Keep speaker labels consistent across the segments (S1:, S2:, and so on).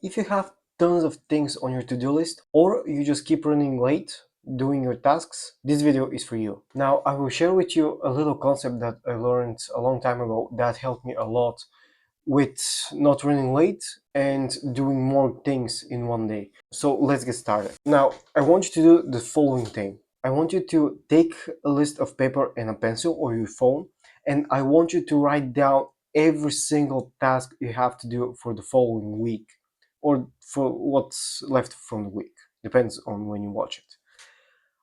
S1: If you have tons of things on your to-do list, or you just keep running late doing your tasks, this video is for you. Now, I will share with you a little concept that I learned a long time ago that helped me a lot with not running late and doing more things in one day. So let's get started. Now, I want you to do the following thing. I want you to take a list of paper and a pencil or your phone, and I want you to write down every single task you have to do for the following week or for what's left from the week. Depends on when you watch it.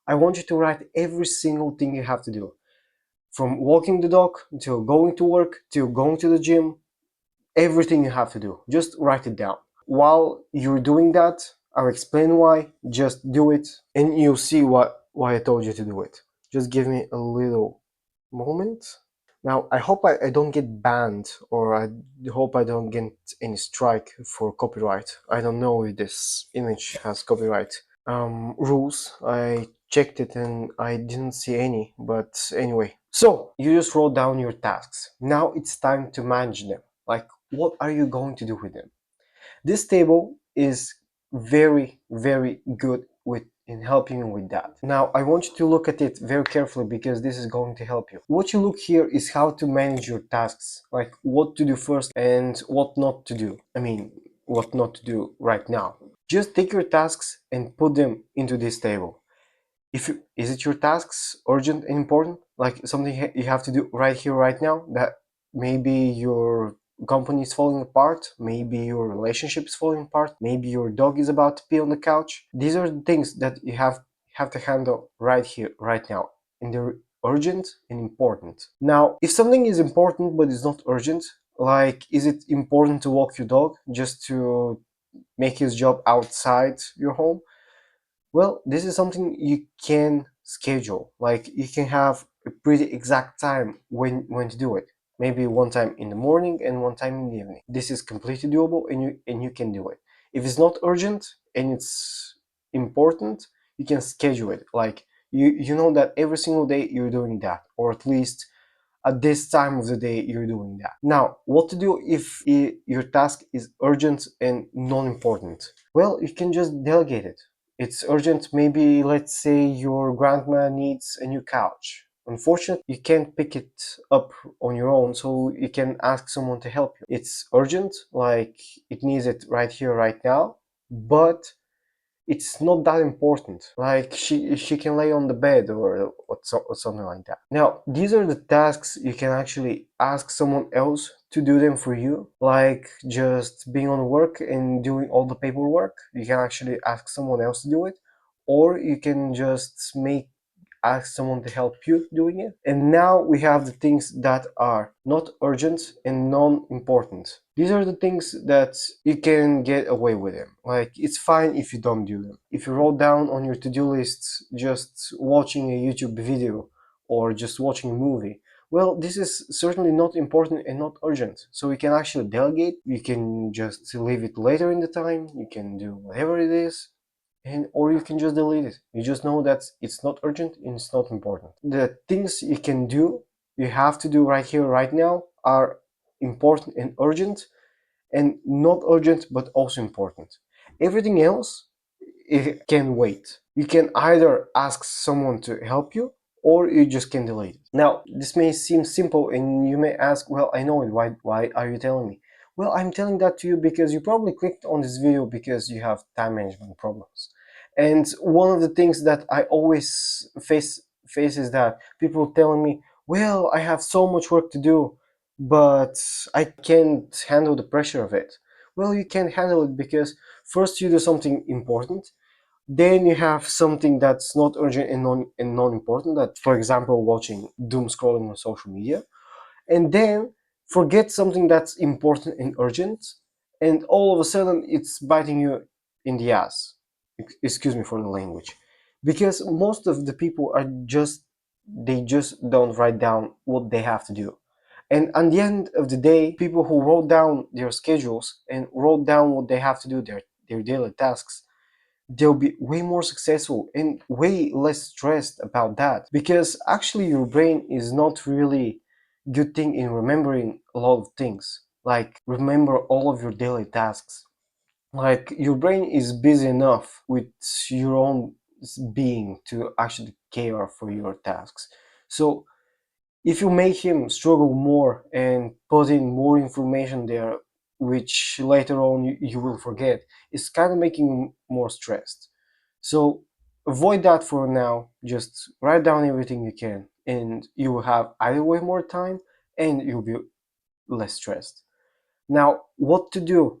S1: I want you to write every single thing you have to do. From walking the dog, till going to work, till going to the gym, everything you have to do. Just write it down. While you're doing that, I'll explain why. Just do it and you'll see why I told you to do it. Just give me a little moment. Now, I hope I don't get banned, or I hope I don't get any strike for copyright. I don't know if this image has copyright rules. I checked it and I didn't see any, but anyway. So, you just wrote down your tasks. Now it's time to manage them. Like, what are you going to do with them? This table is very good with in helping you with that. Now I want you to look at it very carefully because this is going to help you. What you look here is how to manage your tasks, like what to do first and what not to do. I mean, what not to do right now. Just take your tasks and put them into this table. Is it your tasks urgent and important, like something you have to do right here right now, that maybe your company is falling apart, maybe your relationship is falling apart, maybe your dog is about to pee on the couch? These are the things that you have to handle right here right now, and they're urgent and important. Now, if something is important but is not urgent, like is it important to walk your dog just to make his job outside your home? Well, this is something you can schedule. Like you can have a pretty exact time when to do it. Maybe one time in the morning and one time in the evening. This is completely doable and you can do it. If it's not urgent and it's important, you can schedule it. Like you know that every single day you're doing that, or at least at this time of the day you're doing that. Now, what to do if your task is urgent and non-important? Well, you can just delegate it. It's urgent, maybe let's say your grandma needs a new couch. Unfortunately, you can't pick it up on your own, so you can ask someone to help you. It's urgent, like it needs it right here, right now, but it's not that important. Like she can lay on the bed or something like that. Now, these are the tasks you can actually ask someone else to do them for you, like just being on work and doing all the paperwork. You can actually ask someone else to do it, or you can just ask someone to help you doing it. And now we have the things that are not urgent and non-important. These are the things that you can get away with them. Like it's fine if you don't do them. If you wrote down on your to-do list just watching a YouTube video or just watching a movie, well, this is certainly not important and not urgent. So we can actually delegate. You can just leave it later in the time. You can do whatever it is, and or you can just delete it. You just know that it's not urgent and it's not important. The things you can do, you have to do right here right now, are important and urgent, and not urgent but also important. Everything else, it can wait. You can either ask someone to help you or you just can delete it. Now, this may seem simple and you may ask, well, I know it, why are you telling me? Well, I'm telling that to you because you probably clicked on this video because you have time management problems. And one of the things that I always face is that people telling me, well, I have so much work to do, but I can't handle the pressure of it. Well, you can't handle it because first you do something important, then you have something that's not urgent and non-important, that for example watching doom scrolling on social media, and then forget something that's important and urgent, and all of a sudden it's biting you in the ass. Excuse me for the language, because most of the people are just, they just don't write down what they have to do. And at the end of the day, people who wrote down their schedules and wrote down what they have to do, their daily tasks, they'll be way more successful and way less stressed about that, because actually your brain is not really good thing in remembering a lot of things, like remember all of your daily tasks. Like your brain is busy enough with your own being to actually care for your tasks. So if you make him struggle more and put in more information there, which later on you will forget, it's kind of making him more stressed. So avoid that for now. Just write down everything you can, and you will have either way more time and you'll be less stressed. Now, what to do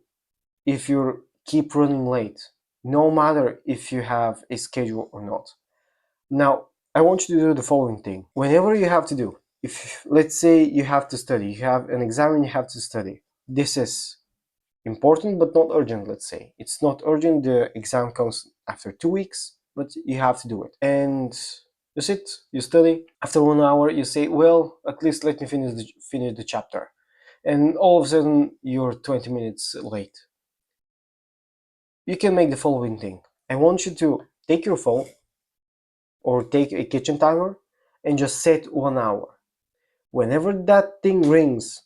S1: if you keep running late, no matter if you have a schedule or not? Now, I want you to do the following thing. Whenever you have to do, if let's say you have to study, you have an exam and you have to study, this is important but not urgent, let's say. It's not urgent, the exam comes after 2 weeks, but you have to do it. And you sit, you study. After 1 hour, you say, well, at least let me finish the chapter. And all of a sudden, you're 20 minutes late. You can make the following thing. I want you to take your phone or take a kitchen timer and just set 1 hour. Whenever that thing rings,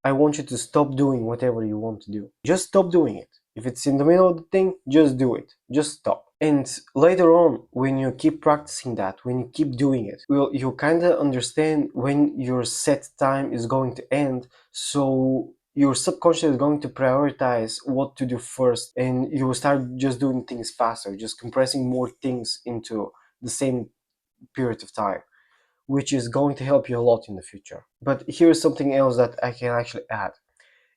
S1: I want you to stop doing whatever you want to do. Just stop doing it. If it's in the middle of the thing, just do it. Just stop. And later on, when you keep practicing that, when you keep doing it, well, you kind of understand when your set time is going to end. So your subconscious is going to prioritize what to do first, and you will start just doing things faster, just compressing more things into the same period of time, which is going to help you a lot in the future. But here's something else that I can actually add.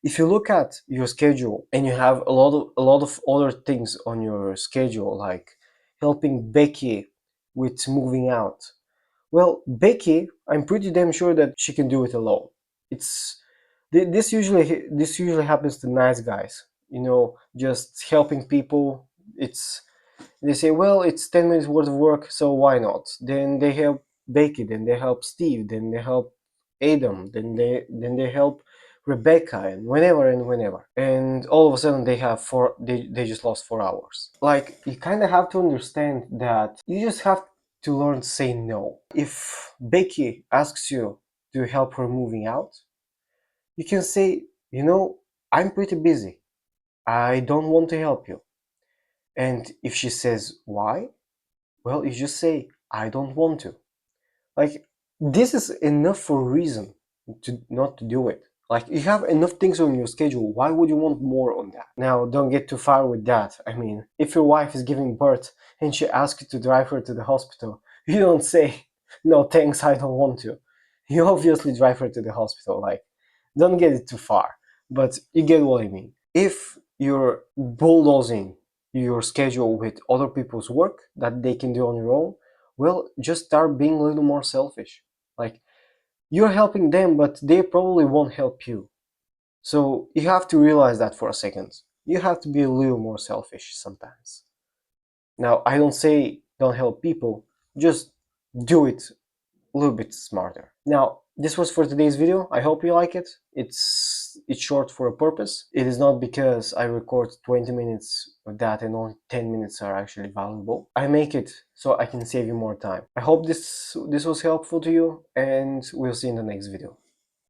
S1: If you look at your schedule and you have a lot of other things on your schedule, like helping Becky with moving out, well, Becky, I'm pretty damn sure that she can do it alone. It's this usually happens to nice guys, just helping people. It's They say, well, it's 10 minutes worth of work, so why not? Then they help Becky, then they help Steve, then they help Adam, then they help Rebecca, and whenever. And all of a sudden they just lost 4 hours. Like, you kind of have to understand that you just have to learn to say no. If Becky asks you to help her moving out, you can say, I'm pretty busy. I don't want to help you. And if she says why, well, you just say, I don't want to. Like, this is enough for a reason to not to do it. Like, you have enough things on your schedule. Why would you want more on that? Now, don't get too far with that. I mean, if your wife is giving birth and she asks you to drive her to the hospital, you don't say, no, thanks, I don't want to. You obviously drive her to the hospital. Like, don't get it too far. But you get what I mean. If you're bulldozing your schedule with other people's work that they can do on your own, well, just start being a little more selfish. Like, you're helping them, but they probably won't help you. So you have to realize that for a second. You have to be a little more selfish sometimes. Now, I don't say don't help people, just do it a little bit smarter. Now, this was for today's video. I hope you like it. It's short for a purpose. It is not because I record 20 minutes of that and only 10 minutes are actually valuable. I make it so I can save you more time. I hope this was helpful to you, and we'll see you in the next video.